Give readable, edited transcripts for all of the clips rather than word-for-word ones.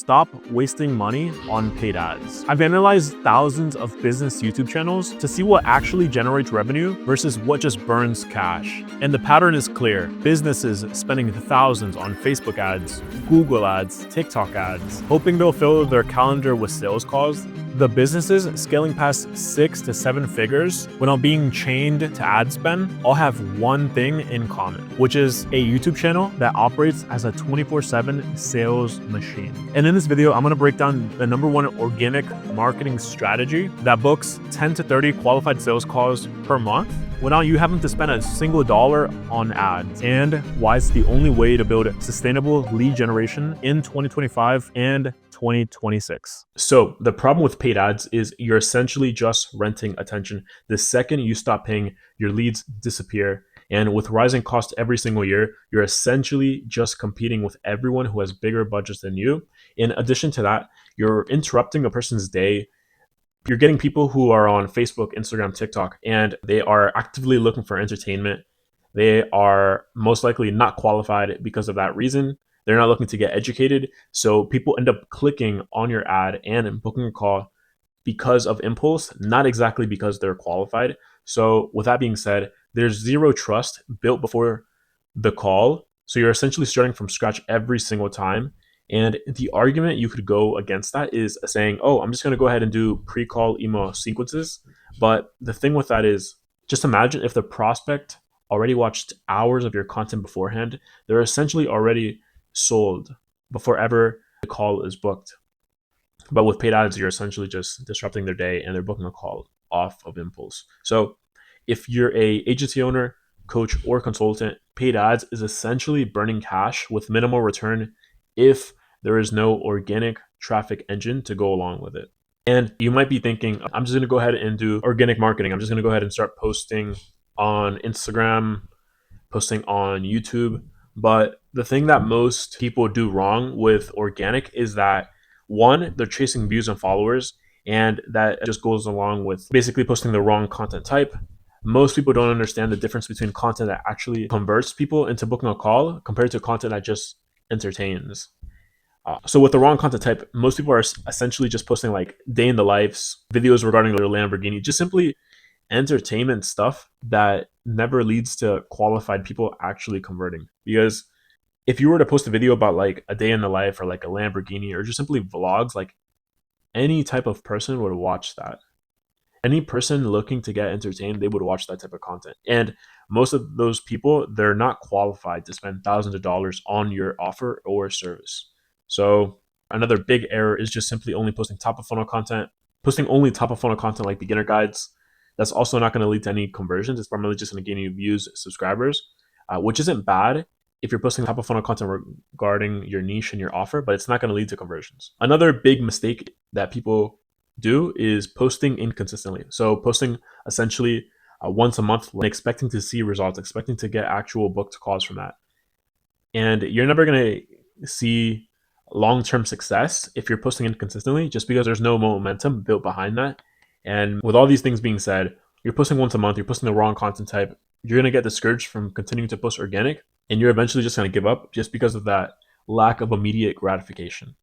stop wasting money on paid ads. I've analyzed thousands of business YouTube channels to see what actually generates revenue versus what just burns cash. And the pattern is clear. Businesses spending thousands on Facebook ads, Google ads, TikTok ads, hoping they'll fill their calendar with sales calls. The businesses scaling past 6 to 7 figures without being chained to ad spend all have one thing in common, which is a YouTube channel that operates as a 24/7 sales machine. And in this video, I'm gonna break down the #1 organic marketing strategy that books 10 to 30 qualified sales calls per month without you having to spend a single dollar on ads, and why it's the only way to build sustainable lead generation in 2025 and 2026. So the problem with paid ads is you're essentially just renting attention. The second you stop paying, your leads disappear. And with rising costs every single year, you're essentially just competing with everyone who has bigger budgets than you. In addition to that, you're interrupting a person's day. You're getting people who are on Facebook, Instagram, TikTok, and they are actively looking for entertainment. They are most likely not qualified because of that reason. They're not looking to get educated. So people end up clicking on your ad and booking a call because of impulse, not exactly because they're qualified. So with that being said, there's zero trust built before the call. So you're essentially starting from scratch every single time. And the argument you could go against that is saying, oh, I'm just going to go ahead and do pre-call email sequences. But the thing with that is, just imagine if the prospect already watched hours of your content beforehand, they're essentially already sold before ever the call is booked. But with paid ads, you're essentially just disrupting their day and they're booking a call off of impulse. So if you're a agency owner, coach, or consultant, paid ads is essentially burning cash with minimal return if there is no organic traffic engine to go along with it. And you might be thinking, I'm just going to go ahead and do organic marketing. I'm just going to go ahead and start posting on Instagram, posting on YouTube. But the thing that most people do wrong with organic is that, one, they're chasing views and followers, and that just goes along with basically posting the wrong content type. Most people don't understand the difference between content that actually converts people into booking a call compared to content that just entertains. So with the wrong content type, most people are essentially just posting like day in the lives, videos regarding their Lamborghini, just simply entertainment stuff that never leads to qualified people actually converting. Because if you were to post a video about like a day in the life or like a Lamborghini or just simply vlogs, like any type of person would watch that. Any person looking to get entertained, they would watch that type of content. And most of those people, they're not qualified to spend thousands of dollars on your offer or service. So another big error is just simply only posting top of funnel content, posting only top of funnel content like beginner guides. That's also not going to lead to any conversions. It's primarily just going to gain you views, subscribers, which isn't bad if you're posting top of funnel content regarding your niche and your offer, but it's not going to lead to conversions. Another big mistake that people do is posting inconsistently. So posting essentially once a month and expecting to see results, expecting to get actual booked calls from that. And you're never going to see long-term success if you're posting inconsistently, just because there's no momentum built behind that. And with all these things being said, you're posting once a month, you're posting the wrong content type, you're going to get discouraged from continuing to post organic, and you're eventually just going to give up just because of that lack of immediate gratification.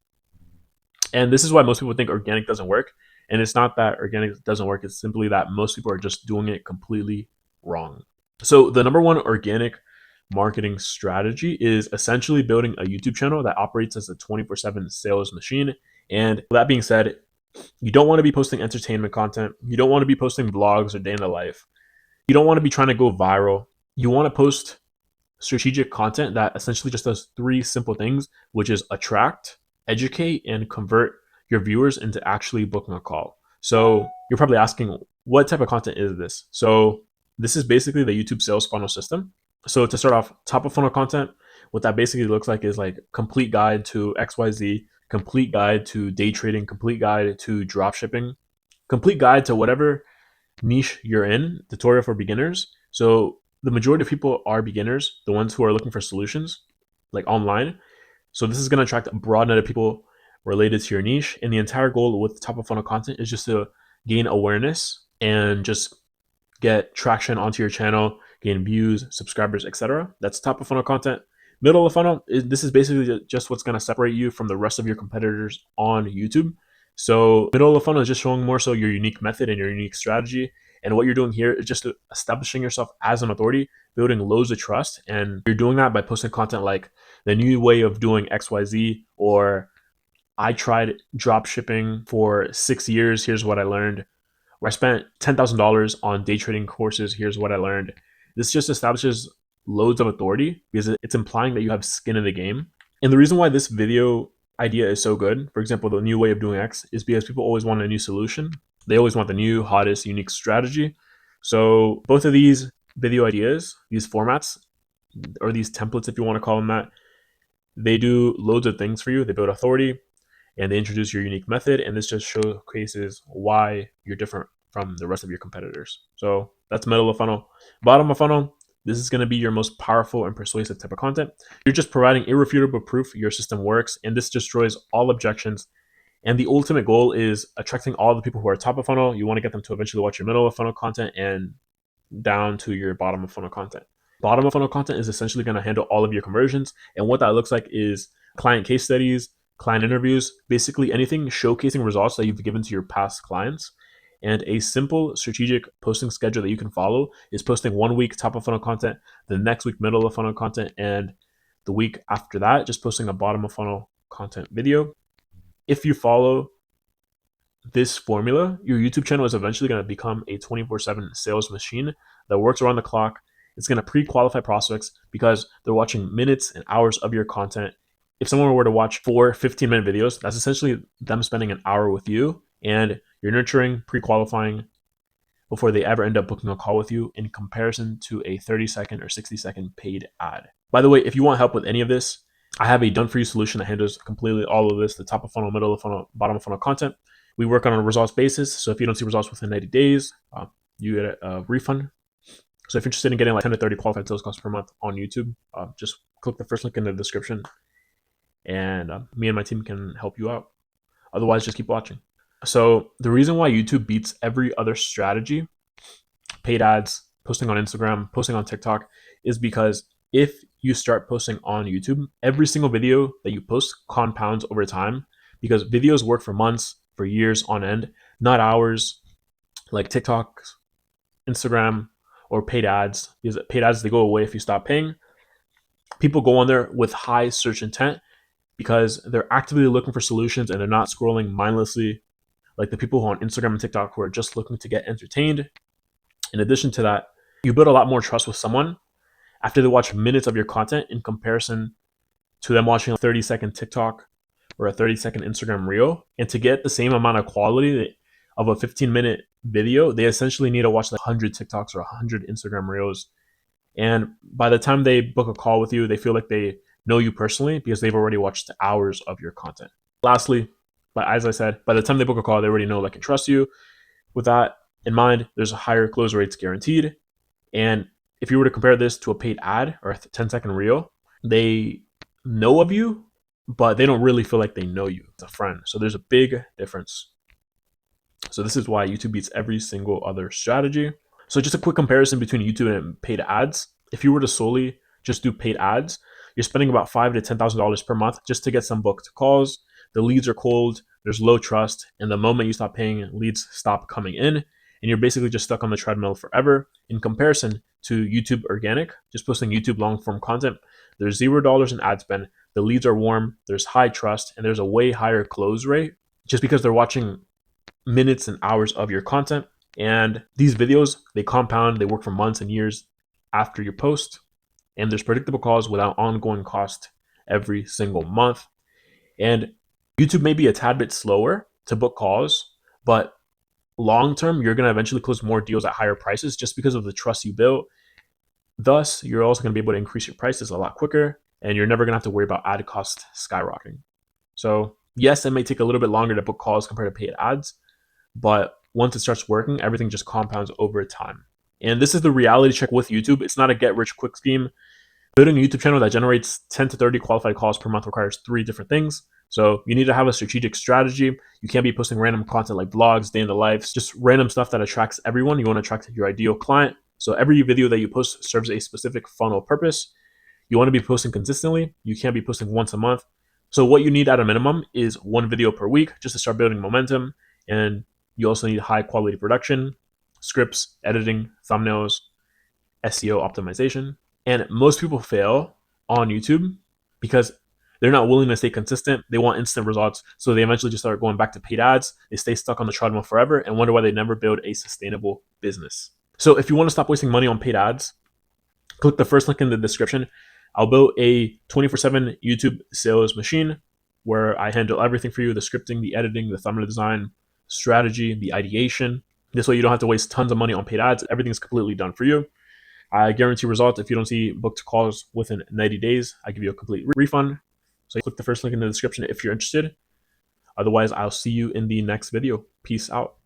And this is why most people think organic doesn't work. And it's not that organic doesn't work, it's simply that most people are just doing it completely wrong. So the #1 organic marketing strategy is essentially building a YouTube channel that operates as a 24/7 sales machine. And that being said, you don't want to be posting entertainment content. You don't want to be posting vlogs or day in the life. You don't want to be trying to go viral. You want to post strategic content that essentially just does 3 simple things, which is attract, educate, and convert your viewers into actually booking a call. So you're probably asking, what type of content is this? So this is basically the YouTube sales funnel system. So to start off, top of funnel content, what that basically looks like is like complete guide to XYZ, complete guide to day trading, complete guide to drop shipping, complete guide to whatever niche you're in, tutorial for beginners. So the majority of people are beginners, the ones who are looking for solutions like online. So this is going to attract a broad net of people related to your niche. And the entire goal with top of funnel content is just to gain awareness and just get traction onto your channel, gain views, subscribers, etc. That's top of funnel content. Middle of the funnel, this is basically just what's going to separate you from the rest of your competitors on YouTube. So middle of the funnel is just showing more so your unique method and your unique strategy. And what you're doing here is just establishing yourself as an authority, building loads of trust. And you're doing that by posting content like the new way of doing XYZ, or I tried drop shipping for 6 years. Here's what I learned. Or I spent $10,000 on day trading courses. Here's what I learned. This just establishes loads of authority because it's implying that you have skin in the game. And the reason why this video idea is so good, for example, the new way of doing X, is because people always want a new solution. They always want the new, hottest, unique strategy. So both of these video ideas, these formats, or these templates, if you want to call them that, they do loads of things for you. They build authority and they introduce your unique method. And this just showcases why you're different from the rest of your competitors. So that's middle of funnel. Bottom of funnel, this is going to be your most powerful and persuasive type of content. You're just providing irrefutable proof your system works, and this destroys all objections. And the ultimate goal is attracting all the people who are top of funnel. You want to get them to eventually watch your middle of funnel content and down to your bottom of funnel content. Bottom of funnel content is essentially going to handle all of your conversions. And what that looks like is client case studies, client interviews, basically anything showcasing results that you've given to your past clients. And a simple strategic posting schedule that you can follow is posting 1 week top of funnel content, the next week middle of funnel content, and the week after that, just posting a bottom of funnel content video. If you follow this formula, your YouTube channel is eventually going to become a 24/7 sales machine that works around the clock. It's going to pre-qualify prospects because they're watching minutes and hours of your content. If someone were to watch 4 15-minute videos, that's essentially them spending an hour with you, and you're nurturing, pre-qualifying before they ever end up booking a call with you, in comparison to a 30-second or 60-second paid ad. By the way, if you want help with any of this, I have a done-for-you solution that handles completely all of this, the top of funnel, middle of funnel, bottom of funnel content. We work on a results basis. So if you don't see results within 90 days, you get a refund. So if you're interested in getting like 10 to 30 qualified sales calls per month on YouTube, just click the first link in the description, and me and my team can help you out. Otherwise, just keep watching. So the reason why YouTube beats every other strategy, paid ads, posting on Instagram, posting on TikTok, is because if you start posting on YouTube, every single video that you post compounds over time, because videos work for months, for years on end, not hours like TikTok, Instagram, or paid ads. Because paid ads, they go away if you stop paying. People go on there with high search intent because they're actively looking for solutions and they're not scrolling mindlessly like the people who are on Instagram and TikTok who are just looking to get entertained. In addition to that, you build a lot more trust with someone after they watch minutes of your content in comparison to them watching a 30-second TikTok or a 30-second Instagram reel. And to get the same amount of quality of a 15-minute video, they essentially need to watch like 100 TikToks or 100 Instagram reels. And by the time they book a call with you, they feel like they know you personally because they've already watched hours of your content. Lastly, but as I said, by the time they book a call, they already know, like, and trust you. With that in mind, there's a higher close rates guaranteed. And if you were to compare this to a paid ad or a 10-second reel, they know of you, but they don't really feel like they know you. It's a friend. So there's a big difference. So this is why YouTube beats every single other strategy. So just a quick comparison between YouTube and paid ads. If you were to solely just do paid ads, you're spending about $5,000 to $10,000 per month just to get some booked calls. The leads are cold, there's low trust, and the moment you stop paying, leads stop coming in, and you're basically just stuck on the treadmill forever. In comparison to YouTube organic, just posting YouTube long form content, there's $0 in ad spend, the leads are warm, there's high trust, and there's a way higher close rate just because they're watching minutes and hours of your content. And these videos, they compound, they work for months and years after your post, and there's predictable calls without ongoing cost every single month. And YouTube may be a tad bit slower to book calls, but long term, you're going to eventually close more deals at higher prices just because of the trust you built. Thus, you're also going to be able to increase your prices a lot quicker, and you're never going to have to worry about ad cost skyrocketing. So yes, it may take a little bit longer to book calls compared to paid ads, but once it starts working, everything just compounds over time. And this is the reality check with YouTube. It's not a get rich quick scheme. Building a YouTube channel that generates 10 to 30 qualified calls per month requires 3 different things. So you need to have a strategic strategy. You can't be posting random content like vlogs, day in the life, just random stuff that attracts everyone. You want to attract your ideal client. So every video that you post serves a specific funnel purpose. You want to be posting consistently. You can't be posting once a month. So what you need at a minimum is one video per week just to start building momentum. And you also need high quality production, scripts, editing, thumbnails, SEO optimization. And most people fail on YouTube because they're not willing to stay consistent. They want instant results. So they eventually just start going back to paid ads. They stay stuck on the treadmill forever and wonder why they never build a sustainable business. So if you want to stop wasting money on paid ads, click the first link in the description. I'll build a 24/7 YouTube sales machine where I handle everything for you: the scripting, the editing, the thumbnail design, strategy, the ideation. This way you don't have to waste tons of money on paid ads. Everything's completely done for you. I guarantee results. If you don't see booked calls within 90 days, I give you a complete refund. So click the first link in the description if you're interested. Otherwise, I'll see you in the next video. Peace out.